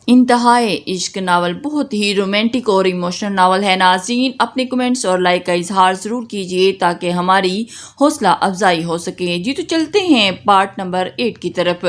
انتہائے عشق ناول بہت ہی رومانٹک اور ایموشنل ناول ہے۔ ناظرین اپنے کمنٹس اور لائک کا اظہار ضرور کیجیے تاکہ ہماری حوصلہ افزائی ہو سکے۔ جی تو چلتے ہیں پارٹ نمبر 8 کی طرف۔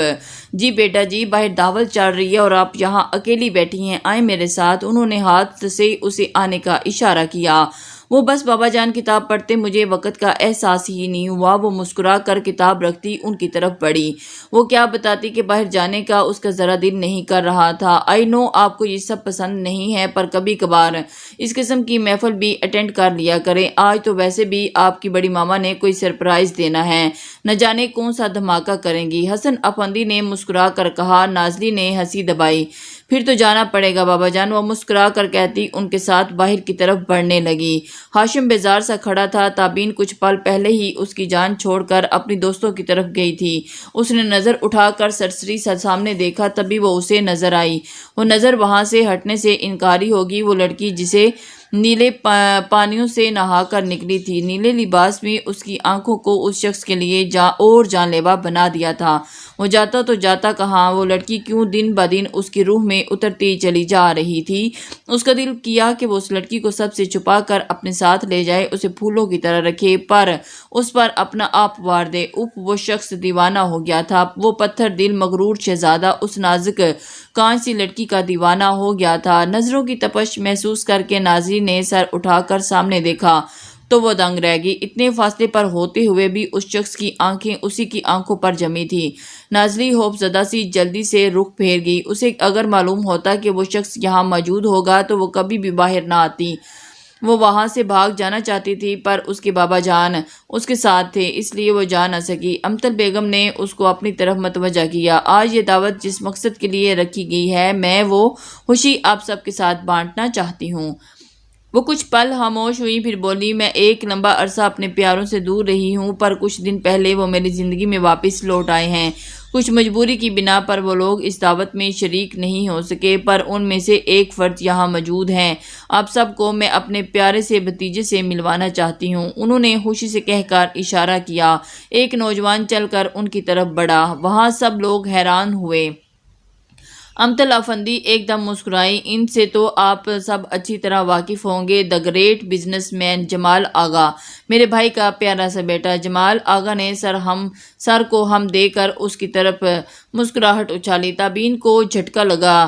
جی بیٹا جی، باہر دعوت چل رہی ہے اور آپ یہاں اکیلی بیٹھی ہیں، آئیں میرے ساتھ۔ انہوں نے ہاتھ سے اسے آنے کا اشارہ کیا۔ وہ بس بابا جان کتاب پڑھتے، مجھے وقت کا احساس ہی نہیں ہوا۔ وہ مسکرا کر کتاب رکھتی ان کی طرف بڑھی۔ وہ کیا بتاتی کہ باہر جانے کا اس کا ذرا دل نہیں کر رہا تھا۔ آئی نو آپ کو یہ سب پسند نہیں ہے، پر کبھی کبھار اس قسم کی محفل بھی اٹینڈ کر لیا کریں۔ آج تو ویسے بھی آپ کی بڑی ماما نے کوئی سرپرائز دینا ہے، نہ جانے کون سا دھماکہ کریں گی۔ حسن افندی نے مسکرا کر کہا۔ نازلی نے ہنسی دبائی۔ پھر تو جانا پڑے گا بابا جان، وہ مسکرا کر کہتی ان کے ساتھ باہر کی طرف بڑھنے لگی۔ ہاشم بیزار سا کھڑا تھا۔ تابین کچھ پل پہلے ہی اس کی جان چھوڑ کر اپنی دوستوں کی طرف گئی تھی۔ اس نے نظر اٹھا کر سرسری سا سامنے دیکھا، تبھی وہ اسے نظر آئی۔ وہ نظر وہاں سے ہٹنے سے انکاری ہوگی، وہ لڑکی جسے نیلے پانیوں سے نہا کر نکلی تھی، نیلے لباس میں اس کی آنکھوں کو اس شخص کے لیے اور جان لیوا بنا دیا تھا۔ وہ جاتا تو جاتا کہاں؟ وہ لڑکی کیوں دن بدن اس کی روح میں اترتی چلی جا رہی تھی؟ اس کا دل کیا کہ وہ اس لڑکی کو سب سے چھپا کر اپنے ساتھ لے جائے، اسے پھولوں کی طرح رکھے، پر اس پر اپنا آپ وار دے۔ وہ شخص دیوانہ ہو گیا تھا، وہ پتھر دل مغرور شہزادہ اس نازک کانچ سی لڑکی کا دیوانہ ہو گیا تھا۔ نظروں کی تپش محسوس کر کے ناظرین نے سر اٹھا کر سامنے دیکھا تو وہ دنگ رہ گئی۔ اتنے فاصلے پر ہوتے ہوئے بھی اس شخص کی آنکھیں اسی کی آنکھوں پر جمی تھی۔ نازلی خوف زدہ سی جلدی سے رخ پھیر گئی۔ اسے اگر معلوم ہوتا کہ وہ شخص یہاں موجود ہوگا تو وہ کبھی بھی باہر نہ آتی۔ وہ وہاں سے بھاگ جانا چاہتی تھی، پر اس کے بابا جان اس کے ساتھ تھے، اس لیے وہ جا نہ سکی۔ امطل بیگم نے اس کو اپنی طرف متوجہ کیا۔ آج یہ دعوت جس مقصد کے لیے رکھی گئی ہے، میں وہ خوشی آپ سب کے ساتھ بانٹنا چاہتی ہوں۔ وہ کچھ پل خاموش ہوئی، پھر بولی، میں ایک لمبا عرصہ اپنے پیاروں سے دور رہی ہوں، پر کچھ دن پہلے وہ میری زندگی میں واپس لوٹ آئے ہیں۔ کچھ مجبوری کی بنا پر وہ لوگ اس دعوت میں شریک نہیں ہو سکے، پر ان میں سے ایک فرد یہاں موجود ہیں۔ آپ سب کو میں اپنے پیارے سے بھتیجے سے ملوانا چاہتی ہوں۔ انہوں نے خوشی سے کہہ کر اشارہ کیا۔ ایک نوجوان چل کر ان کی طرف بڑھا۔ وہاں سب لوگ حیران ہوئے۔ امطل افندی ایک دم مسکرائی۔ ان سے تو آپ سب اچھی طرح واقف ہوں گے، دی گریٹ بزنس مین جمال آغا، میرے بھائی کا پیارا سا بیٹا۔ جمال آغا نے سر کو ہم دے کر اس کی طرف مسکراہٹ اچھالی۔ تابین کو جھٹکا لگا۔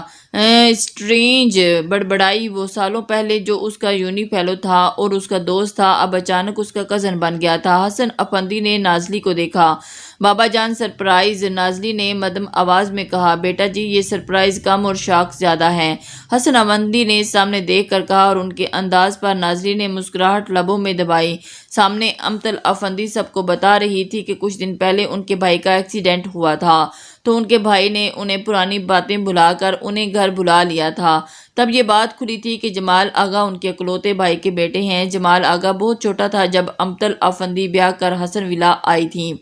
اسٹرینج بڑبڑائی۔ وہ سالوں پہلے جو اس کا یونی فیلو تھا اور اس کا دوست تھا، اب اچانک اس کا کزن بن گیا تھا۔ حسن افندی نے نازلی کو دیکھا۔ بابا جان سرپرائز، نازلی نے مدھم آواز میں کہا۔ بیٹا جی، یہ سرپرائز کم اور شاک زیادہ ہے، حسن افندی نے سامنے دیکھ کر کہا، اور ان کے انداز پر نازلی نے مسکراہٹ لبوں میں دبائی۔ سامنے امطل افندی سب کو بتا رہی تھی کہ کچھ دن پہلے ان کے بھائی کا ایکسیڈنٹ ہوا تھا، تو ان کے بھائی نے انہیں پرانی باتیں بھلا کر انہیں گھر بلا لیا تھا۔ تب یہ بات کھلی تھی کہ جمال آغا ان کے اکلوتے بھائی کے بیٹے ہیں۔ جمال آغا بہت چھوٹا تھا جب امطل افندی بیاہ کر حسن ولا آئی تھیں۔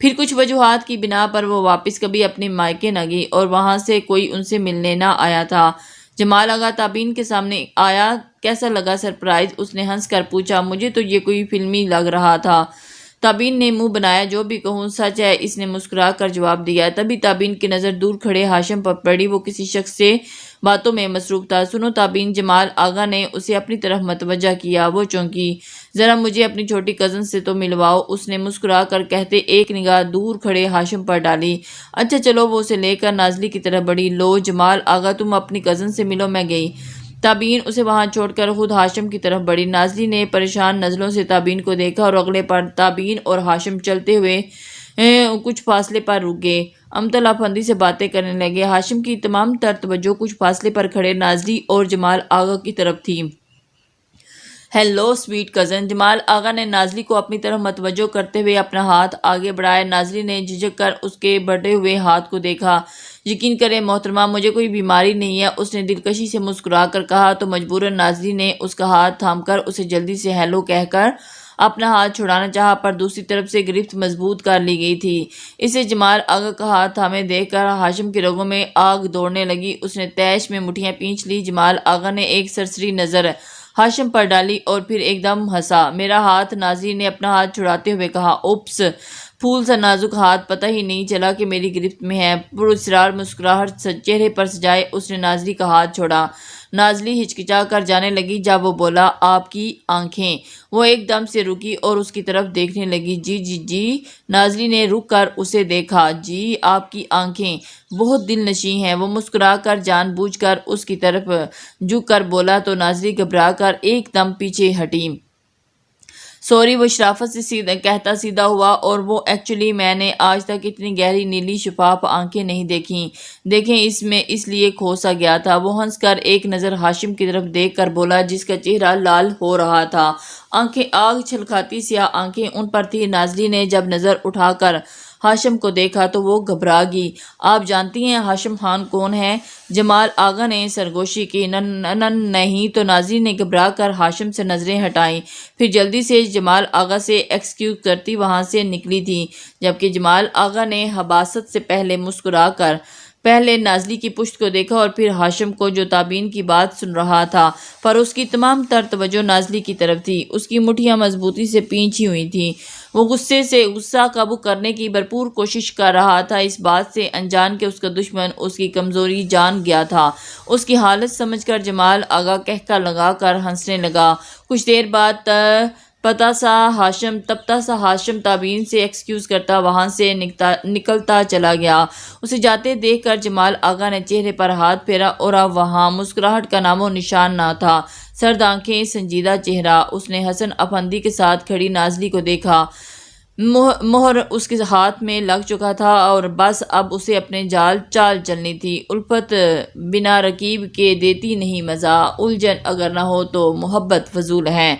پھر کچھ وجوہات کی بنا پر وہ واپس کبھی اپنے مائکے نہ گئی اور وہاں سے کوئی ان سے ملنے نہ آیا تھا۔ جمال آغا تابین کے سامنے آیا۔ کیسا لگا سرپرائز؟ اس نے ہنس کر پوچھا۔ مجھے تو یہ کوئی فلمی لگ رہا تھا۔ تابین نے منہ بنایا۔ جو بھی کہوں سچ ہے، اس نے مسکرا کر جواب دیا۔ تبھی تابین کی نظر دور کھڑے ہاشم پر پڑی۔ وہ کسی شخص سے باتوں میں مصروف تھا۔ سنو تابین، جمال آغا نے اسے اپنی طرف متوجہ کیا۔ وہ چونکی۔ ذرا مجھے اپنی چھوٹی کزن سے تو ملواؤ، اس نے مسکرا کر کہتے ایک نگاہ دور کھڑے ہاشم پر ڈالی۔ اچھا چلو۔ وہ اسے لے کر نازلی کی طرف بڑھی۔ لو جمال آغا، تم اپنی کزن سے ملو، میں گئی۔ تابین اسے وہاں چھوڑ کر خود ہاشم کی طرف بڑھی۔ نازلی نے پریشان نظروں سے تابین کو دیکھا اور اگلے پر تابین اور ہاشم چلتے ہوئے کچھ فاصلے پر رک گئے۔ امطل افندی سے باتیں کرنے لگے۔ ہاشم کی تمام تر توجہ کچھ فاصلے پر کھڑے نازلی اور جمال آغا کی طرف تھی۔ ہیلو سویٹ کزن، جمال آغا نے نازلی کو اپنی طرف متوجہ کرتے ہوئے اپنا ہاتھ آگے بڑھایا۔ نازلی نے جھجک کر اس کے بڑھے ہوئے ہاتھ کو دیکھا۔ یقین کریں محترمہ، مجھے کوئی بیماری نہیں ہے، اس نے دلکشی سے مسکرا کر کہا۔ تو مجبوراً نازلی نے اس کا ہاتھ تھام کر اسے جلدی سے ہیلو کہہ کر اپنا ہاتھ چھڑانا چاہا، پر دوسری طرف سے گرفت مضبوط کر لی گئی تھی۔ اسے جمال آغا کا ہاتھ تھامے دیکھ کر ہاشم کی رگوں میں آگ دوڑنے لگی۔ اس نے تیش میں مٹھیاں پینچ لی۔ جمال آغا نے ایک سرسری نظر ہاشم پر ڈالی اور پھر ایک دم ہنسا۔ میرا ہاتھ، نازلی نے اپنا ہاتھ چھڑاتے ہوئے کہا۔ اوپس، پھول سا نازک ہاتھ، پتہ ہی نہیں چلا کہ میری گرفت میں ہے۔ پراسرار مسکراہٹ چہرے پر سجائے اس نے نازلی کا ہاتھ چھوڑا۔ نازلی ہچکچا کر جانے لگی۔ جب وہ بولا آپ کی آنکھیں، وہ ایک دم سے رکی اور اس کی طرف دیکھنے لگی۔ جی جی جی، نازلی نے رک کر اسے دیکھا۔ جی آپ کی آنکھیں بہت دل نشیں ہیں۔ وہ مسکرا کر جان بوجھ کر اس کی طرف جھک کر بولا تو نازلی گھبرا کر ایک دم پیچھے ہٹی۔ سوری، وہ شرافت سے کہتا سیدھا ہوا، اور وہ ایکچولی میں نے آج تک اتنی گہری نیلی شفاف آنکھیں نہیں دیکھیں اس میں اس لیے کھوسا گیا تھا۔ وہ ہنس کر ایک نظر ہاشم کی طرف دیکھ کر بولا جس کا چہرہ لال ہو رہا تھا، آنکھیں آگ چھلکاتی سیاہ آنکھیں ان پر تھی۔ نازلی نے جب نظر اٹھا کر ہاشم کو دیکھا تو وہ گھبرا گئی۔ آپ جانتی ہیں ہاشم خان کون ہے؟ جمال آغا نے سرگوشی کی۔ نہیں تو نازلی نے گھبرا کر ہاشم سے نظریں ہٹائیں، پھر جلدی سے جمال آغا سے ایکسکیوز کرتی وہاں سے نکلی تھی، جبکہ جمال آغا نے حباست سے پہلے مسکرا کر پہلے نازلی کی پشت کو دیکھا اور پھر ہاشم کو جو تابین کی بات سن رہا تھا، پر اس کی تمام تر توجہ نازلی کی طرف تھی۔ اس کی مٹھیاں مضبوطی سے پیچھی ہوئی تھیں۔ وہ غصہ قابو کرنے کی بھرپور کوشش کر رہا تھا، اس بات سے انجان کہ اس کا دشمن اس کی کمزوری جان گیا تھا۔ اس کی حالت سمجھ کر جمال آغا قہقہ لگا کر ہنسنے لگا۔ کچھ دیر بعد تپتا سا ہاشم تابین سے ایکسکیوز کرتا وہاں سے نکلتا چلا گیا۔ اسے جاتے دیکھ کر جمال آغا نے چہرے پر ہاتھ پھیرا اور اب وہاں مسکراہٹ کا نام و نشان نہ تھا۔ سرد آنکھیں، سنجیدہ چہرہ۔ اس نے حسن افندی کے ساتھ کھڑی نازلی کو دیکھا۔ مہر اس کے ہاتھ میں لگ چکا تھا اور بس اب اسے اپنے چال چلنی تھی۔ الفت بنا رکیب کے دیتی نہیں مزہ، الجھن اگر نہ ہو تو محبت فضول ہے۔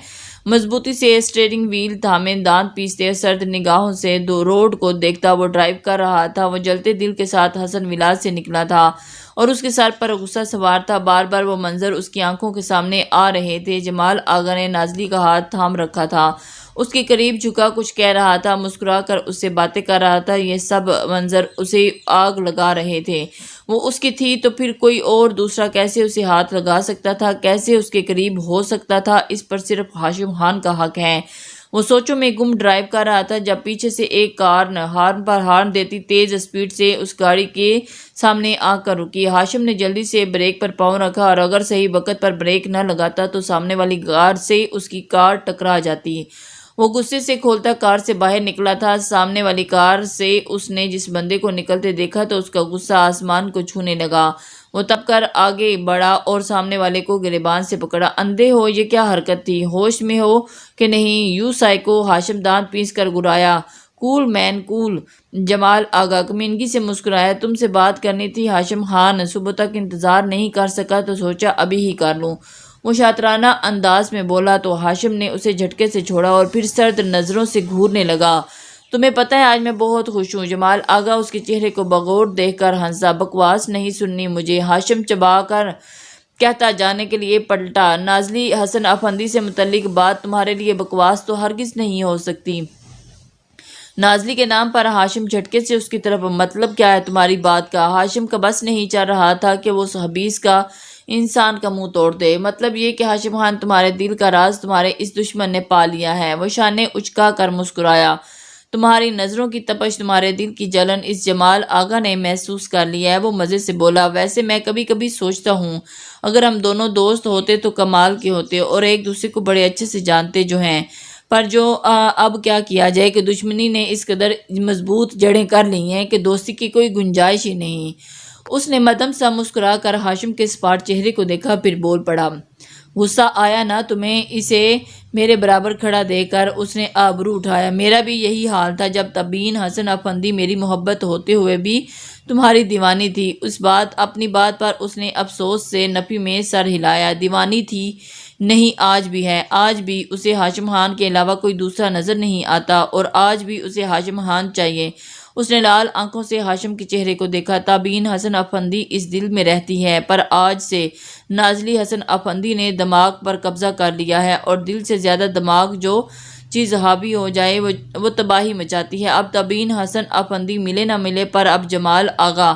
مضبوطی سے اسٹیئرنگ وہیل تھامے، دانت پیستے، سرد نگاہوں سے روڈ کو دیکھتا وہ ڈرائیو کر رہا تھا۔ وہ جلتے دل کے ساتھ حسن ولاس سے نکلا تھا اور اس کے سر پر غصہ سوار تھا۔ بار بار وہ منظر اس کی آنکھوں کے سامنے آ رہے تھے۔ جمال آغا نے نازلی کا ہاتھ تھام رکھا تھا، اس کے قریب جھکا کچھ کہہ رہا تھا، مسکرا کر اس سے باتیں کر رہا تھا۔ یہ سب منظر اسے آگ لگا رہے تھے۔ وہ اس کی تھی تو پھر کوئی اور دوسرا کیسے اسے ہاتھ لگا سکتا تھا، کیسے اس کے قریب ہو سکتا تھا؟ اس پر صرف ہاشم خان کا حق ہے۔ وہ سوچوں میں گم ڈرائیو کر رہا تھا جب پیچھے سے ایک کار ہارن پر ہارن دیتی تیز اسپیڈ سے اس گاڑی کے سامنے آ کر رکی۔ ہاشم نے جلدی سے بریک پر پاؤں رکھا اور اگر صحیح وقت پر بریک نہ لگاتا تو سامنے والی کار سے اس کی کار ٹکرا جاتی۔ وہ غصے سے کھولتا کار سے باہر نکلا تھا۔ سامنے والی کار سے اس نے جس بندے کو نکلتے دیکھا تو اس کا غصہ آسمان کو چھونے لگا۔ وہ تپ کر آگے بڑھا اور سامنے والے کو گریبان سے پکڑا۔ اندھے ہو، یہ کیا حرکت تھی؟ ہوش میں ہو کہ نہیں یو سائیکو؟ ہاشم دانت پیس کر گرایا۔ کول مین کول۔ جمال آغا کمینگی سے مسکرایا۔ تم سے بات کرنی تھی ہاشم خان، صبح تک انتظار نہیں کر سکا تو سوچا ابھی ہی کر لوں، وہ شاطرانہ انداز میں بولا تو ہاشم نے اسے جھٹکے سے چھوڑا اور پھر سرد نظروں سے گھورنے لگا۔ تمہیں پتہ ہے آج میں بہت خوش ہوں۔ جمال آغا اس کے چہرے کو بغور دیکھ کر ہنسا۔ بکواس نہیں سننی مجھے، ہاشم چبا کر کہتا جانے کے لیے پلٹا۔ نازلی، حسن افندی سے متعلق بات تمہارے لیے بکواس تو ہرگز نہیں ہو سکتی۔ نازلی کے نام پر ہاشم جھٹکے سے اس کی طرف مطلب کیا ہے تمہاری بات کا؟ ہاشم کا بس نہیں چل رہا تھا کہ وہ اس حبیث کا انسان کا منہ توڑ دے۔ مطلب یہ کہ ہاشم خان تمہارے دل کا راز تمہارے اس دشمن نے پا لیا ہے۔ وہ شانے اچکا کر مسکرایا۔ تمہاری نظروں کی تپش، تمہارے دل کی جلن اس جمال آغا نے محسوس کر لیا ہے۔ وہ مزے سے بولا، ویسے میں کبھی کبھی سوچتا ہوں اگر ہم دونوں دوست ہوتے تو کمال کے ہوتے اور ایک دوسرے کو بڑے اچھے سے جانتے جو ہیں، پر جو اب کیا کیا جائے کہ دشمنی نے اس قدر مضبوط جڑیں کر لی ہیں کہ دوستی کی کوئی گنجائش ہی نہیں۔ اس نے مدھم سا مسکرا کر ہاشم کے اسپاٹ چہرے کو دیکھا، پھر بول پڑا، غصہ آیا نا تمہیں اسے میرے برابر کھڑا دیکھ کر؟ اس نے آبرو اٹھایا۔ میرا بھی یہی حال تھا جب تبین حسن افندی میری محبت ہوتے ہوئے بھی تمہاری دیوانی تھی۔ اپنی بات پر اس نے افسوس سے نفی میں سر ہلایا۔ دیوانی تھی نہیں، آج بھی ہے۔ آج بھی اسے ہاشم خان کے علاوہ کوئی دوسرا نظر نہیں آتا اور آج بھی اسے ہاشم خان چاہیے۔ اس نے لال آنکھوں سے ہاشم کے چہرے کو دیکھا۔ تابین حسن افندی اس دل میں رہتی ہے، پر آج سے نازلی حسن افندی نے دماغ پر قبضہ کر لیا ہے اور دل سے زیادہ دماغ جو چیز حاوی ہو جائے وہ تباہی مچاتی ہے۔ اب تابین حسن افندی ملے نہ ملے، پر اب جمال آغا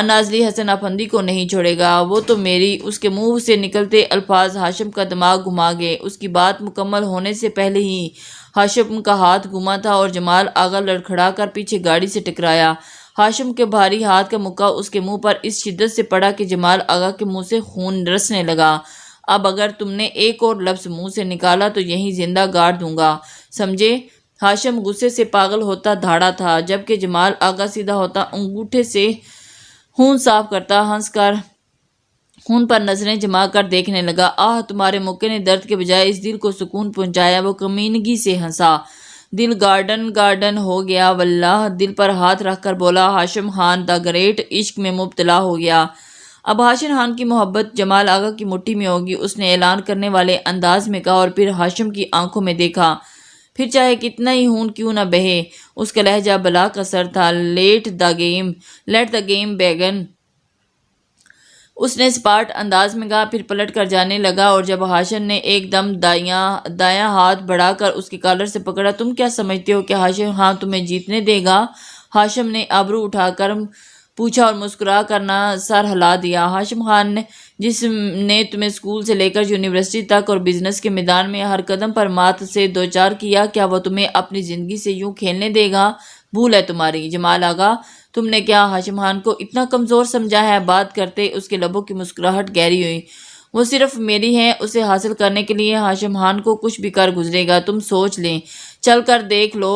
نازلی حسن افندی کو نہیں چھوڑے گا، وہ تو میری۔ اس کے منہ سے نکلتے الفاظ ہاشم کا دماغ گھما گئے۔ اس کی بات مکمل ہونے سے پہلے ہی ہاشم کا ہاتھ گھوما تھا اور جمال آغا لڑکھڑا کر پیچھے گاڑی سے ٹکرایا۔ ہاشم کے بھاری ہاتھ کا مکہ اس کے منہ پر اس شدت سے پڑا کہ جمال آغا کے منہ سے خون رسنے لگا۔ اب اگر تم نے ایک اور لفظ منہ سے نکالا تو یہیں زندہ گاڑ دوں گا، سمجھے؟ ہاشم غصے سے پاگل ہوتا دھاڑا تھا، جبکہ جمال آغا سیدھا ہوتا، انگوٹھے سے خون صاف کرتا، ہنس کر خون پر نظریں جما کر دیکھنے لگا۔ آہ، تمہارے موقع نے درد کے بجائے اس دل کو سکون پہنچایا۔ وہ کمینگی سے ہنسا۔ دل گارڈن ہو گیا واللہ۔ دل پر ہاتھ رکھ کر بولا ہاشم خان دا گریٹ، عشق میں مبتلا ہو گیا۔ اب ہاشم خان کی محبت جمال آغا کی مٹھی میں ہوگی، اس نے اعلان کرنے والے انداز میں کہا، اور پھر ہاشم کی آنکھوں میں دیکھا۔ پھر چاہے کتنا ہی خون کیوں نہ بہے۔ اس کا لہجہ بلا کسر تھا۔ لیٹ دا گیم بیگن، اس نے سپاٹ انداز میں کہا، پھر پلٹ کر جانے لگا، اور جب ہاشم نے ایک دم دایاں ہاتھ بڑھا کر اس کے کالر سے پکڑا، تم کیا سمجھتے ہو کہ ہاشم خان تمہیں جیتنے دے گا؟ ہاشم نے ابرو اٹھا کر پوچھا اور مسکرا کر نہ سر ہلا دیا۔ ہاشم خان جس نے تمہیں اسکول سے لے کر یونیورسٹی تک اور بزنس کے میدان میں ہر قدم پر مات سے دوچار کیا، کیا وہ تمہیں اپنی زندگی سے یوں کھیلنے دے گا؟ بھول ہے تمہاری۔ جمال آغا، تم نے کیا ہاشم خان کو اتنا کمزور سمجھا ہے؟ بات کرتے اس کے لبوں کی مسکراہٹ گہری ہوئی۔ وہ صرف میری ہے، اسے حاصل کرنے کے لیے ہاشم خان کو کچھ بھی کر گزرے گا، تم سوچ لیں، چل کر دیکھ لو۔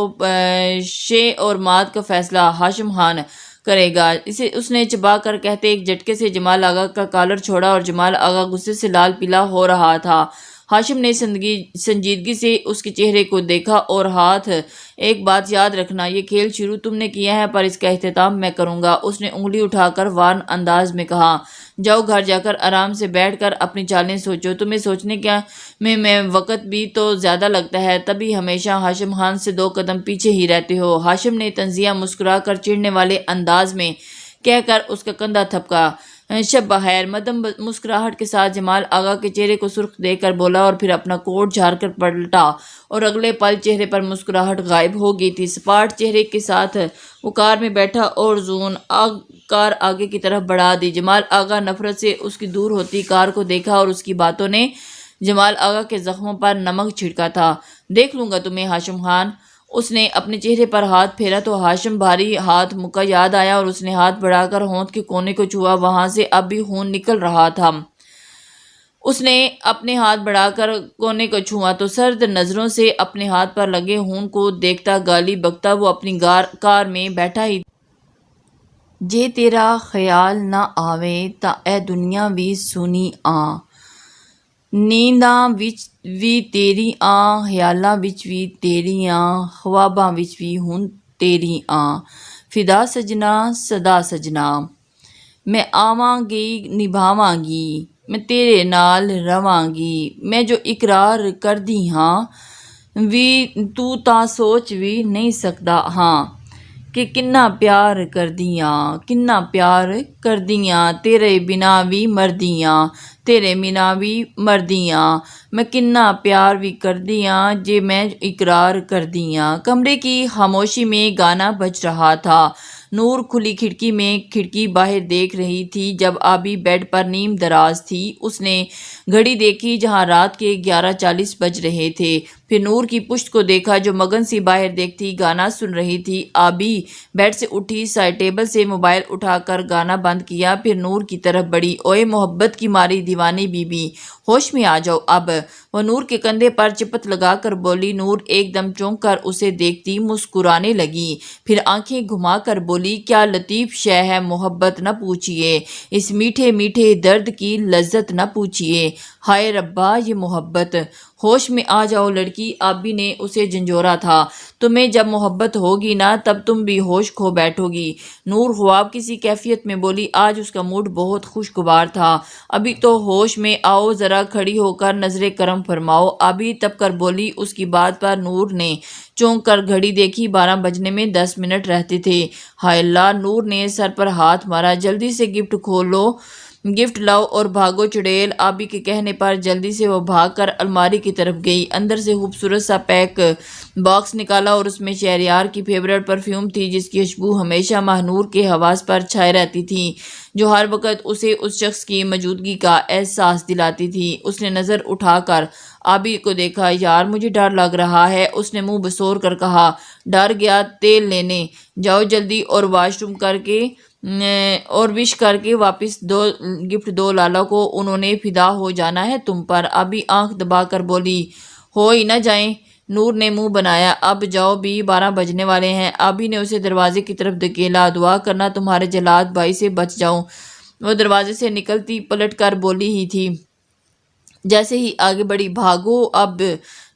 شے اور مات کا فیصلہ ہاشم خان کرے گا، اس نے چبا کر کہتے ایک جھٹکے سے جمال آغا کا کالر چھوڑا، اور جمال آغا غصے سے لال پیلا ہو رہا تھا۔ ہاشم نے سنجیدگی سے اس کے چہرے کو دیکھا اور ہاتھ، ایک بات یاد رکھنا، یہ کھیل شروع تم نے کیا ہے پر اس کا اختتام میں کروں گا۔ اس نے انگلی اٹھا کر وارن انداز میں کہا، جاؤ گھر جا کر آرام سے بیٹھ کر اپنی چالیں سوچو، تمہیں سوچنے میں وقت بھی تو زیادہ لگتا ہے، تبھی ہمیشہ ہاشم خان سے 2 قدم پیچھے ہی رہتے ہو۔ ہاشم نے طنزیہ مسکرا کر چڑھنے والے انداز میں کہہ کر اس کا کندھا تھپکا۔ شب بخیر، مدم مسکراہٹ کے ساتھ جمال آغا کے چہرے کو سرخ دیکھ کر بولا، اور پھر اپنا کوٹ جھاڑ کر پلٹا، اور اگلے پل چہرے پر مسکراہٹ غائب ہو گئی تھی۔ سپاٹ چہرے کے ساتھ وہ کار میں بیٹھا اور زون کار آگے کی طرف بڑھا دی۔ جمال آغا نفرت سے اس کی دور ہوتی کار کو دیکھا، اور اس کی باتوں نے جمال آغا کے زخموں پر نمک چھڑکا تھا۔ دیکھ لوں گا تمہیں ہاشم خان۔ اس نے اپنے چہرے پر ہاتھ پھیرا تو ہاشم بھاری ہاتھ مکہ یاد آیا، اور اس نے ہاتھ بڑھا کر ہونٹ کے کونے کو چھوا، وہاں سے اب بھی خون نکل رہا تھا۔ اس نے اپنے ہاتھ بڑھا کر کونے کو چھوا تو سرد نظروں سے اپنے ہاتھ پر لگے خون کو دیکھتا گالی بکتا وہ اپنی کار میں بیٹھا ہی جے تیرا خیال نہ آوے تا اے دنیا وی سونی آں، نینداں وچ وی تیری آں، خیالاں وچ وی تیری آں، خواباں وچ وی ہن تیری آں، فدا سجنا صدا سجنا، میں آواں گی نبھاواں گی، میں تیرے نال رواں گی، میں جو اقرار کردی ہاں وی تو تاں سوچ وی نہیں سکدا ہاں کہ کنّا پیار کردیاں، کنّا پیار کردیاں، تیرے بنا وی مردیاں، تیرے بنا وی مردیاں، میں کنّا پیار وی کردیاں جے میں اقرار کردیاں۔ کمرے کی خاموشی میں گانا بج رہا تھا۔ نور کھلی کھڑکی میں کھڑکی باہر دیکھ رہی تھی۔ جب آبی بیڈ پر نیم دراز تھی، اس نے گھڑی دیکھی جہاں رات کے 11:40 بج رہے تھے، پھر نور کی پشت کو دیکھا جو مگن سی باہر دیکھتی گانا سن رہی تھی۔ آبی بیڈ سے اٹھی، سائڈ ٹیبل سے موبائل اٹھا کر گانا بند کیا، پھر نور کی طرف بڑھی۔ اوئے محبت کی ماری دیوانی بی بی، ہوش میں آ جاؤ اب، وہ نور کے کندھے پر چپت لگا کر بولی۔ نور ایک دم چونک کر اسے دیکھتی مسکرانے لگی، پھر آنکھیں گھما کر بولی، کیا لطیف شے ہے محبت، نہ پوچھئے اس میٹھے میٹھے درد کی لذت، نہ پوچھئے ہائے ربا یہ محبت۔ ہوش میں آ جاؤ لڑکی، آبی نے اسے جھنجھوڑا تھا، تمہیں جب محبت ہوگی نا تب تم بھی ہوش کھو بیٹھو گی۔ نور خواب کسی کیفیت میں بولی، آج اس کا موڈ بہت خوشگوار تھا۔ ابھی تو ہوش میں آؤ، ذرا کھڑی ہو کر نظر کرم فرماؤ۔ آبی تپ کر بولی۔ اس کی بات پر نور نے چونک کر گھڑی دیکھی، 12 بجنے میں 10 منٹ رہتے تھے۔ ہائے اللہ، نور نے سر پر ہاتھ مارا، جلدی سے گفٹ کھولو گفٹ لاؤ اور بھاگو چڑیل۔ آبی کے کہنے پر جلدی سے وہ بھاگ کر الماری کی طرف گئی، اندر سے خوبصورت سا پیک باکس نکالا اور اس میں شہریار کی فیورٹ پرفیوم تھی، جس کی خوشبو ہمیشہ ماہنور کے حواس پر چھائے رہتی تھی، جو ہر وقت اسے اس شخص کی موجودگی کا احساس دلاتی تھی۔ اس نے نظر اٹھا کر آبی کو دیکھا۔ یار مجھے ڈر لگ رہا ہے، اس نے منہ بسور کر کہا۔ ڈر گیا؟ تیل لینے جاؤ جلدی اور واش روم کر کے اور وش کر کے واپس گفٹ دو لالا کو، انہوں نے فدا ہو جانا ہے تم پر۔ آبی آنکھ دبا کر بولی۔ ہو ہی نہ جائیں، نور نے منہ بنایا۔ اب جاؤ بھی، 12 بجنے والے ہیں۔ آبی نے اسے دروازے کی طرف دھکیلا۔ دعا کرنا تمہارے جلاد بھائی سے بچ جاؤں۔ وہ دروازے سے نکلتی پلٹ کر بولی ہی تھی، جیسے ہی آگے بڑھی، بھاگو اب۔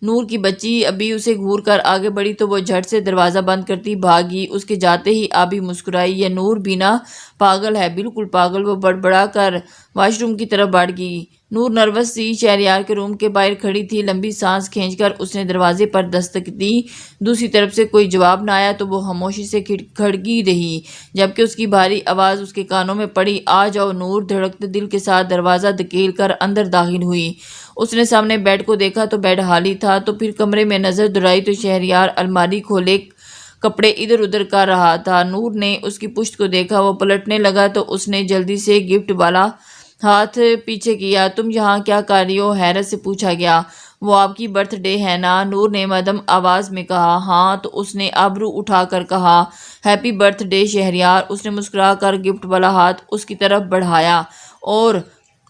نور کی بچی ابھی اسے گھور کر آگے بڑھی تو وہ جھٹ سے دروازہ بند کرتی بھاگی۔ اس کے جاتے ہی آبی مسکرائی۔ یہ نور بھی نا پاگل ہے، بالکل پاگل۔ وہ بڑبڑا کر واش روم کی طرف بڑھ گئی۔ نور نروس سی شہریار کے روم کے باہر کھڑی تھی۔ لمبی سانس کھینچ کر اس نے دروازے پر دستک دی۔ دوسری طرف سے کوئی جواب نہ آیا تو وہ خاموشی سے کھڑکی رہی، جبکہ اس کی بھاری آواز اس کے کانوں میں پڑی۔ آ جاؤ نور، دھڑکتے دل کے ساتھ دروازہ دھکیل کر اندر داخل ہوئی۔ اس نے سامنے بیڈ کو دیکھا تو بیڈ خالی تھا، تو پھر کمرے میں نظر دوڑائی تو شہریار الماری کھولے کپڑے ادھر ادھر کر رہا تھا۔ نور نے اس کی پشت کو دیکھا، وہ پلٹنے لگا تو اس نے جلدی سے گفٹ والا ہاتھ پیچھے کیا۔ تم یہاں کیا کر رہی ہو؟ حیرت سے پوچھا گیا۔ وہ آپ کی برتھ ڈے ہے نا؟ نور نے مدھم آواز میں کہا۔ ہاں، تو اس نے ابرو اٹھا کر کہا۔ Happy birthday Shahryar. اس نے مسکرا کر گفٹ والا ہاتھ اس کی طرف بڑھایا اور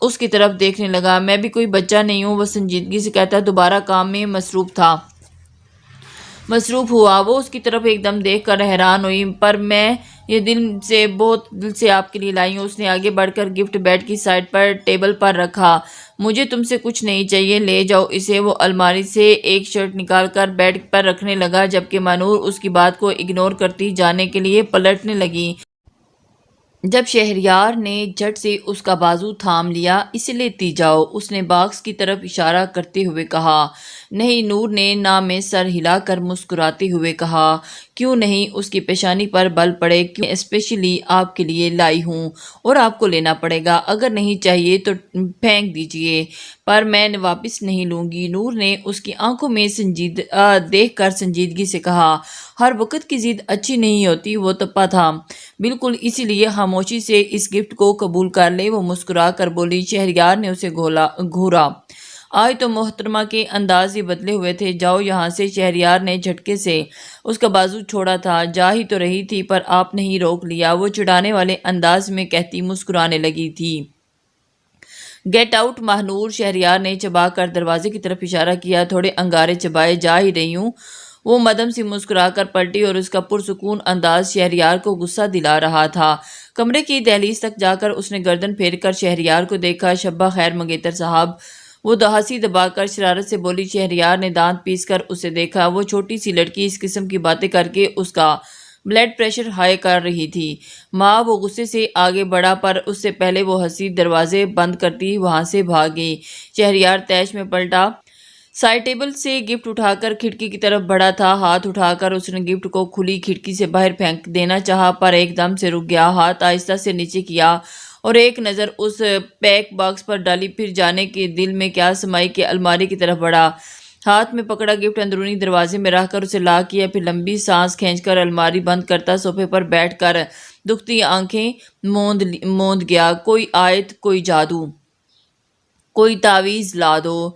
اس کی طرف دیکھنے لگا۔ میں بھی کوئی بچہ نہیں ہوں، وہ سنجیدگی سے کہتا دوبارہ کام میں مصروف ہوا۔ وہ اس کی طرف ایک دم دیکھ کر حیران ہوئی۔ پر میں یہ بہت دل سے آپ کے لیے لائی ہوں۔ اس نے آگے بڑھ کر گفٹ بیڈ کی سائڈ پر ٹیبل پر رکھا۔ مجھے تم سے کچھ نہیں چاہیے، لے جاؤ اسے۔ وہ الماری سے ایک شرٹ نکال کر بیڈ پر رکھنے لگا، جبکہ مانور اس کی بات کو اگنور کرتی جانے کے لیے پلٹنے لگی۔ جب شہریار نے جھٹ سے اس کا بازو تھام لیا، اسے لیتی جاؤ، اس نے باکس کی طرف اشارہ کرتے ہوئے کہا۔ نہیں، نور نے نہ میں سر ہلا کر مسکراتے ہوئے کہا۔ کیوں نہیں؟ اس کی پیشانی پر بل پڑے۔ کیوں؟ اسپیشلی آپ کے لیے لائی ہوں اور آپ کو لینا پڑے گا۔ اگر نہیں چاہیے تو پھینک دیجیے، پر میں واپس نہیں لوں گی۔ نور نے اس کی آنکھوں میں دیکھ کر سنجیدگی سے کہا۔ ہر وقت کی ضد اچھی نہیں ہوتی، وہ تپا تھا۔ بالکل، اسی لیے خاموشی سے اس گفٹ کو قبول کر لے، وہ مسکرا کر بولی۔ شہریار نے اسے گھورا۔ آج تو محترمہ کے انداز ہی بدلے ہوئے تھے۔ جاؤ یہاں سے۔ شہریار نے جھٹکے سے اس کا بازو چھوڑا تھا۔ جا ہی تو رہی تھی، پر آپ نے ہی روک لیا، وہ چڑھانے والے انداز میں کہتی مسکرانے لگی تھی۔ Get out Mahnoor. شہریار نے چبا کر دروازے کی طرف اشارہ کیا۔ تھوڑے انگارے چبائے، جا ہی رہی ہوں۔ وہ مدھم سی مسکرا کر پلٹی اور اس کا پرسکون انداز شہریار کو غصہ دلا رہا تھا۔ کمرے کی دہلیز تک جا کر اس نے گردن پھیر کر شہریار کو دیکھا۔ شبہ خیر منگیتر صاحب، وہ ہنسی دبا کر شرارت سے بولی۔ شہریار نے دانت پیس کر اسے دیکھا۔ وہ چھوٹی سی لڑکی اس قسم کی باتیں کر کے اس کا بلڈ پریشر ہائی کر رہی تھی۔ ماں، وہ غصے سے آگے بڑھا، پر اس سے پہلے وہ ہنسی دروازے بند کرتی وہاں سے بھاگ گئی۔ شہریار تیش میں پلٹا، سائڈ ٹیبل سے گفٹ اٹھا کر کھڑکی کی طرف بڑھا تھا۔ ہاتھ اٹھا کر اس نے گفٹ کو کھلی کھڑکی سے باہر پھینک دینا چاہا، پر ایک دم سے رک گیا۔ ہاتھ آہستہ سے نیچے کیا اور ایک نظر اس پیک باکس پر ڈالی، پھر جانے کے دل میں کیا سمائی کہ الماری کی طرف بڑھا۔ ہاتھ میں پکڑا گفٹ اندرونی دروازے میں رکھ کر اسے لاک کیا، پھر لمبی سانس کھینچ کر الماری بند کرتا صوفے پر بیٹھ کر دکھتی آنکھیں موند گیا۔ کوئی آیت، کوئی جادو، کوئی تعویذ لا دو،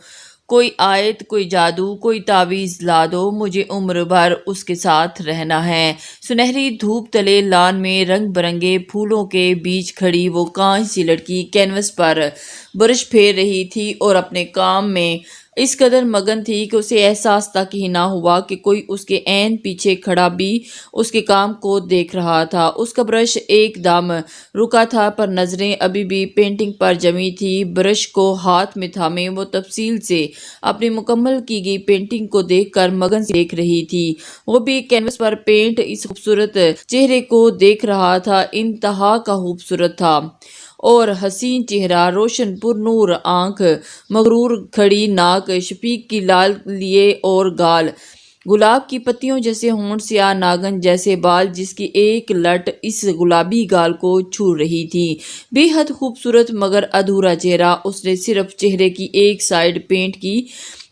کوئی آیت، کوئی جادو، کوئی تعویذ لا دو، مجھے عمر بھر اس کے ساتھ رہنا ہے۔ سنہری دھوپ تلے لان میں رنگ برنگے پھولوں کے بیچ کھڑی وہ کانچ سی لڑکی کینوس پر برش پھیر رہی تھی اور اپنے کام میں اس قدر مگن تھی کہ اسے احساس تک ہی نہ ہوا کہ کوئی اس کے عین پیچھے کھڑا بھی اس کے کام کو دیکھ رہا تھا۔ اس کا برش ایک دم رکا تھا، پر نظریں ابھی بھی پینٹنگ پر جمی تھی۔ برش کو ہاتھ میں تھامے وہ تفصیل سے اپنی مکمل کی گئی پینٹنگ کو دیکھ کر مگن سے دیکھ رہی تھی۔ وہ بھی کینوس پر پینٹ اس خوبصورت چہرے کو دیکھ رہا تھا، انتہا کا خوبصورت تھا اور حسین چہرہ، روشن پر نور آنکھ، مغرور کھڑی ناک، شفیق کی لال لیے اور گال، گلاب کی پتیوں جیسے ہونٹ، سیاہ ناگن جیسے بال، جس کی ایک لٹ اس گلابی گال کو چھو رہی تھی۔ بے حد خوبصورت مگر ادھورا چہرہ، اس نے صرف چہرے کی ایک سائیڈ پینٹ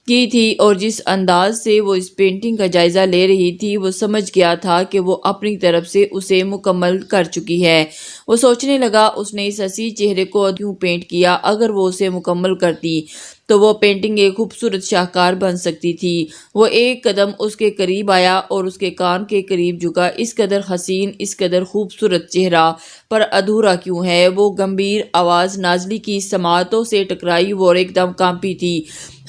کی تھی، اور جس انداز سے وہ اس پینٹنگ کا جائزہ لے رہی تھی وہ سمجھ گیا تھا کہ وہ اپنی طرف سے اسے مکمل کر چکی ہے۔ وہ سوچنے لگا اس نے اس حسین چہرے کو کیوں پینٹ کیا؟ اگر وہ اسے مکمل کرتی تو وہ پینٹنگ ایک خوبصورت شاہکار بن سکتی تھی۔ وہ ایک قدم اس کے قریب آیا اور اس کے کان کے قریب جھکا۔ اس قدر حسین، اس قدر خوبصورت چہرہ پر ادھورا کیوں ہے؟ وہ گمبھیر آواز نازلی کی سماعتوں سے ٹکرائی، وہ ایک دم کانپی تھی۔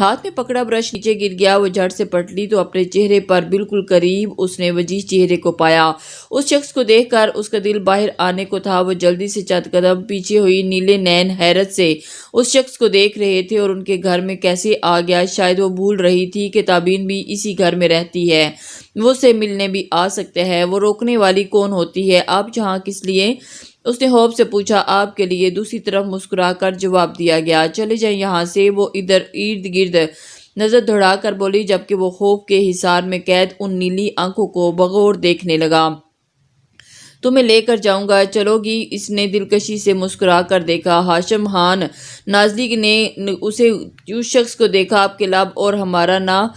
ہاتھ میں پکڑا برش نیچے گر گیا۔ وہ جھٹ سے پلٹی تو اپنے چہرے پر بالکل قریب اس نے وجیح چہرے کو پایا۔ اس شخص کو دیکھ کر اس کا دل باہر آنے کو تھا۔ وہ جلدی سے چند قدم پیچھے ہوئی۔ نیلے نین حیرت سے اس شخص کو دیکھ رہے تھے، اور ان کے گھر میں کیسے آ گیا؟ شاید وہ بھول رہی تھی کہ تابین بھی اسی گھر میں رہتی ہے، وہ اسے ملنے بھی آ سکتے ہیں۔ وہ روکنے والی کون ہوتی ہے؟ آپ یہاں کس لیے؟ اس نے خوف سے پوچھا۔ آپ کے لیے، دوسری طرف مسکرا کر جواب دیا گیا۔ چلے جائیں یہاں سے۔ وہ ارد گرد نظر دوڑا کر بولی، جبکہ وہ خوف کے حصار میں قید ان نیلی آنکھوں کو بغور دیکھنے لگا۔ تمہیں لے کر جاؤں گا، چلو گی؟ اس نے دلکشی سے مسکرا کر دیکھا۔ ہاشم خان نازلی نے اس شخص کو دیکھا۔ آپ کے لب اور ہمارا نام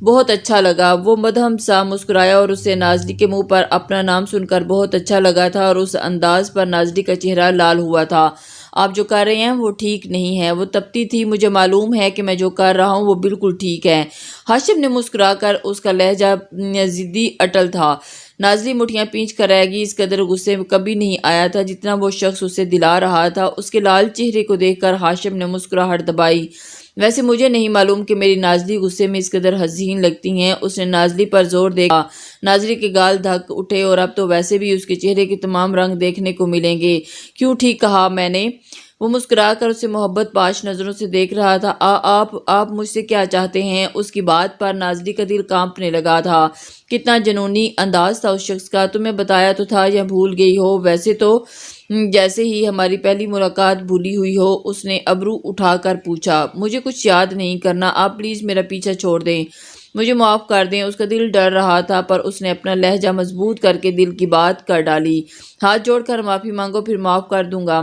بہت اچھا لگا۔ وہ مدھم سا مسکرایا، اور اسے نازلی کے منہ پر اپنا نام سن کر بہت اچھا لگا تھا، اور اس انداز پر نازلی کا چہرہ لال ہوا تھا۔ آپ جو کر رہے ہیں وہ ٹھیک نہیں ہے۔ وہ تپتی تھی۔ مجھے معلوم ہے کہ میں جو کر رہا ہوں وہ بالکل ٹھیک ہے۔ ہاشم نے مسکرا کر، اس کا لہجہ ضدی اٹل تھا۔ نازلی مٹھیاں پینچ کر رہ گئی۔ اس قدر غصے میں کبھی نہیں آیا تھا جتنا وہ شخص اسے دلا رہا تھا۔ اس کے لال چہرے کو دیکھ کر ہاشم نے مسکراہٹ دبائی۔ ویسے مجھے نہیں معلوم کہ میری نازلی غصے میں اس قدر حزین لگتی ہیں۔ اس نے نازلی پر زور دیکھا۔ نازلی کے گال دھک اٹھے، اور اب تو ویسے بھی اس کے چہرے کے تمام رنگ دیکھنے کو ملیں گے۔ کیوں ٹھیک کہا میں نے؟ وہ مسکرا کر اسے محبت پاش نظروں سے دیکھ رہا تھا۔ آپ مجھ سے کیا چاہتے ہیں؟ اس کی بات پر نازلی کا دل کانپنے لگا تھا۔ کتنا جنونی انداز تھا اس شخص کا۔ تمہیں بتایا تو تھا، یا بھول گئی ہو؟ ویسے تو جیسے ہی ہماری پہلی ملاقات بھولی ہوئی ہو۔ اس نے ابرو اٹھا کر پوچھا۔ مجھے کچھ یاد نہیں کرنا۔ آپ پلیز میرا پیچھا چھوڑ دیں، مجھے معاف کر دیں۔ اس کا دل ڈر رہا تھا، پر اس نے اپنا لہجہ مضبوط کر کے دل کی بات کر ڈالی۔ ہاتھ جوڑ کر معافی مانگو، پھر معاف کر دوں گا۔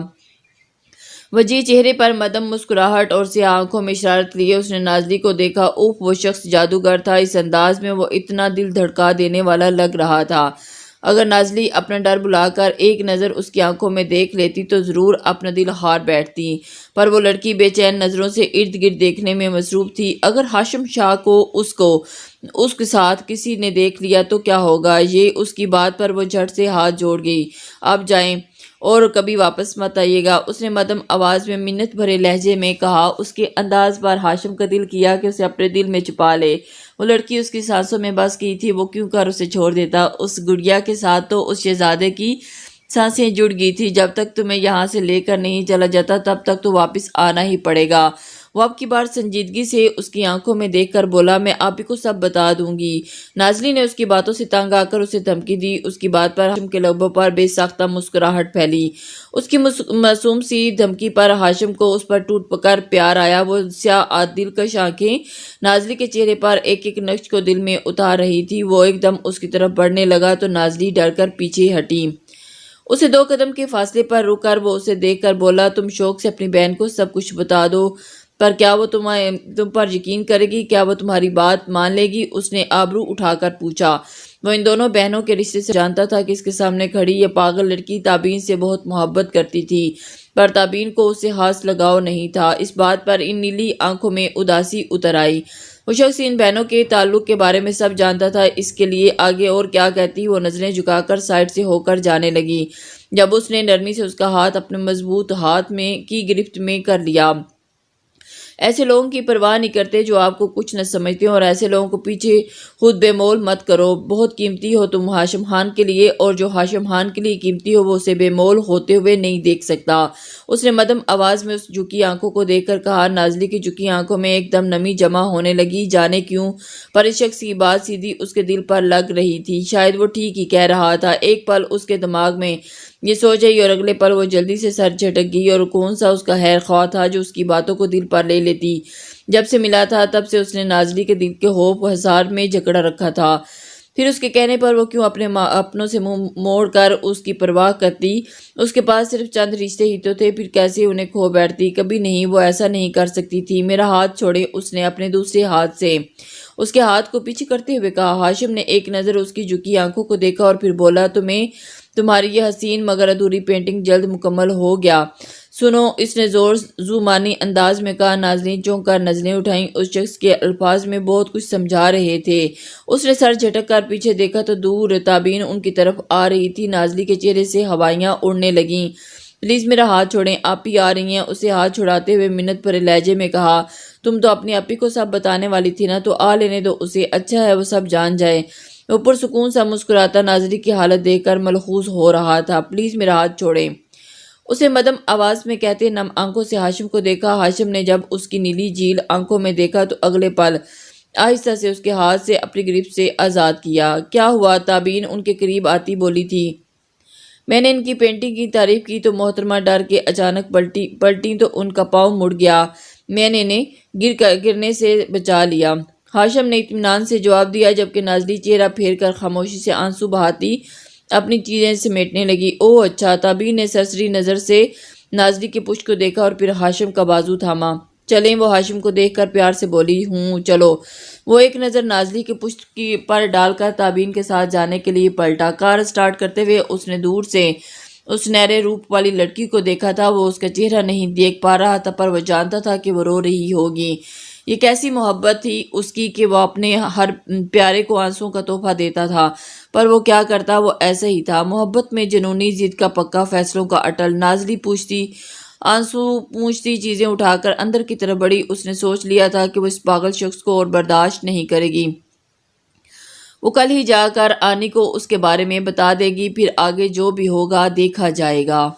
وجیح چہرے پر مدم مسکراہٹ اور سیاہ آنکھوں میں اشارت لیے اس نے نازلی کو دیکھا۔ اوف، وہ شخص جادوگر تھا۔ اس انداز میں وہ اتنا دل دھڑکا دینے والا لگ رہا تھا۔ اگر نازلی اپنا ڈر بھلا کر ایک نظر اس کی آنکھوں میں دیکھ لیتی تو ضرور اپنا دل ہار بیٹھتی، پر وہ لڑکی بے چین نظروں سے ارد گرد دیکھنے میں مصروف تھی۔ اگر ہاشم شاہ کو اس کے ساتھ کسی نے دیکھ لیا تو کیا ہوگا؟ یہ اس کی بات پر وہ جھٹ سے ہاتھ جوڑ گئی۔ آپ جائیں اور کبھی واپس مت آئیے گا، اس نے مدھم آواز میں منت بھرے لہجے میں کہا۔ اس کے انداز پر ہاشم کا دل کیا کہ اسے اپنے دل میں چھپا لے۔ وہ لڑکی اس کی سانسوں میں بس گئی تھی، وہ کیوں کر اسے چھوڑ دیتا؟ اس گڑیا کے ساتھ تو اس شہزادے کی سانسیں جڑ گئی تھی۔ جب تک تمہیں یہاں سے لے کر نہیں چلا جاتا تب تک تو واپس آنا ہی پڑے گا۔ وہ اب کی بار سنجیدگی سے اس کی آنکھوں میں دیکھ کر بولا، میں آپ ہی کو سب بتا دوں گی۔ نازلی نے اس کی باتوں سے تنگ آ کر اسے دھمکی دی۔ اس کی بات پر ہاشم کے لبوں پر بے ساختہ مسکراہٹ پھیلی۔ اس کی معصوم سی دھمکی پر ہاشم کو اس پر ٹوٹ کر پیار آیا۔ وہ سیاہ دلکش آنکھیں نازلی کے چہرے پر ایک ایک نقش کو دل میں اتار رہی تھی۔ وہ ایک دم اس کی طرف بڑھنے لگا تو نازلی ڈر کر پیچھے ہٹی۔ اسے 2 قدم کے فاصلے پر رک کر وہ اسے دیکھ کر بولا، تم شوق سے اپنی بہن کو سب کچھ بتا دو، پر کیا وہ تم پر یقین کرے گی؟ کیا وہ تمہاری بات مان لے گی؟ اس نے آبرو اٹھا کر پوچھا۔ وہ ان دونوں بہنوں کے رشتے سے جانتا تھا کہ اس کے سامنے کھڑی یہ پاگل لڑکی تابین سے بہت محبت کرتی تھی، پر تابین کو اس سے خاص لگاؤ نہیں تھا۔ اس بات پر ان نیلی آنکھوں میں اداسی اتر آئی۔ وہ شخص ان بہنوں کے تعلق کے بارے میں سب جانتا تھا، اس کے لیے آگے اور کیا کہتی؟ وہ نظریں جھکا کر سائڈ سے ہو کر جانے لگی جب اس نے نرمی سے اس کا ہاتھ اپنے مضبوط ہاتھ میں کی گرفت میں کر لیا۔ ایسے لوگوں کی پرواہ نہیں کرتے جو آپ کو کچھ نہ سمجھتے، اور ایسے لوگوں کو پیچھے خود بے مول مت کرو۔ بہت قیمتی ہو تم ہاشم خان کے لیے، اور جو ہاشم خان کے لیے قیمتی ہو وہ اسے بے مول ہوتے ہوئے نہیں دیکھ سکتا۔ اس نے مدھم آواز میں اس جھکی آنکھوں کو دیکھ کر کہا۔ نازلی کی جھکی آنکھوں میں ایک دم نمی جمع ہونے لگی، جانے کیوں، پر اس شخص کی بات سیدھی اس کے دل پر لگ رہی تھی۔ شاید وہ ٹھیک ہی کہہ رہا تھا۔ ایک پل اس کے دماغ میں یہ سوچ آئی اور اگلے پل وہ جلدی سے سر جھٹک گئی، اور کون سا اس کا خیر خواہ تھا جو اس کی باتوں کو دل پر لے لیتی۔ جب سے ملا تھا تب سے اس نے نازلی کے دل کے خوف و حصار میں جکڑا رکھا تھا۔ پھر اس کے کہنے پر وہ کیوں اپنوں سے منہ موڑ کر اس کی پرواہ کرتی؟ اس کے پاس صرف چند رشتے ہی تو تھے، پھر کیسے انہیں کھو بیٹھتی؟ کبھی نہیں، وہ ایسا نہیں کر سکتی تھی۔ میرا ہاتھ چھوڑے، اس نے اپنے دوسرے ہاتھ سے اس کے ہاتھ کو پیچھے کرتے ہوئے کہا۔ ہاشم نے ایک نظر اس کی جھکی آنکھوں کو دیکھا اور پھر بولا، تمہاری یہ حسین مگر ادھوری پینٹنگ جلد مکمل ہو گیا۔ سنو، اس نے زور مانی انداز میں کہا۔ نازنین چونک کر نظریں اٹھائیں، اس شخص کے الفاظ میں بہت کچھ سمجھا رہے تھے۔ اس نے سر جھٹک کر پیچھے دیکھا تو دور تابین ان کی طرف آ رہی تھی۔ نازلی کے چہرے سے ہوائیاں اڑنے لگیں۔ پلیز میرا ہاتھ چھوڑیں، آپ ہی آ رہی ہیں، اسے ہاتھ چھڑاتے ہوئے منت بھرے لہجے میں کہا۔ تم تو اپنی اپی کو سب بتانے والی تھی نا، تو آ لینے دو اسے، اچھا ہے وہ سب جان جائے۔ وہ پرسکون سا مسکراتا نازلی کی حالت دیکھ کر ملحوظ ہو رہا تھا۔ پلیز میرا ہاتھ چھوڑیں، اسے مدھم آواز میں کہتے نم آنکھوں سے ہاشم کو دیکھا۔ ہاشم نے جب اس کی نیلی جھیل آنکھوں میں دیکھا تو اگلے پل آہستہ سے اس کے ہاتھ سے اپنی گرفت سے آزاد کیا۔ کیا ہوا؟ تابین ان کے قریب آتی بولی تھی۔ میں نے ان کی پینٹنگ کی تعریف کی تو محترمہ ڈر کے اچانک پلٹیں تو ان کا پاؤں مڑ گیا۔ میں نے انہیں گرنے سے بچا لیا، ہاشم نے اطمینان سے جواب دیا، جبکہ نازلی چہرہ پھیر کر خاموشی سے آنسو بہاتی اپنی چیزیں سمیٹنے لگی۔ اوہ اچھا۔ تابین نے سرسری نظر سے نازلی کی پشت کو دیکھا اور پھر ہاشم کا بازو تھاما۔ چلیں، وہ ہاشم کو دیکھ کر پیار سے بولی۔ چلو۔ وہ ایک نظر نازلی کی پشت پر ڈال کر تابین کے ساتھ جانے کے لیے پلٹا۔ کار سٹارٹ کرتے ہوئے اس نے دور سے اس سنہرے روپ والی لڑکی کو دیکھا تھا۔ وہ اس کا چہرہ نہیں دیکھ پا رہا تھا، پر وہ جانتا تھا کہ وہ رو رہی ہوگی۔ یہ کیسی محبت تھی اس کی کہ وہ اپنے ہر پیارے کو آنسوؤں کا تحفہ دیتا تھا، پر وہ کیا کرتا، وہ ایسا ہی تھا، محبت میں جنونی ضد کا پکا، فیصلوں کا اٹل۔ نازلی آنسو پوچھتی چیزیں اٹھا کر اندر کی طرف بڑھی۔ اس نے سوچ لیا تھا کہ وہ اس پاگل شخص کو اور برداشت نہیں کرے گی۔ وہ کل ہی جا کر آنی کو اس کے بارے میں بتا دے گی، پھر آگے جو بھی ہوگا دیکھا جائے گا۔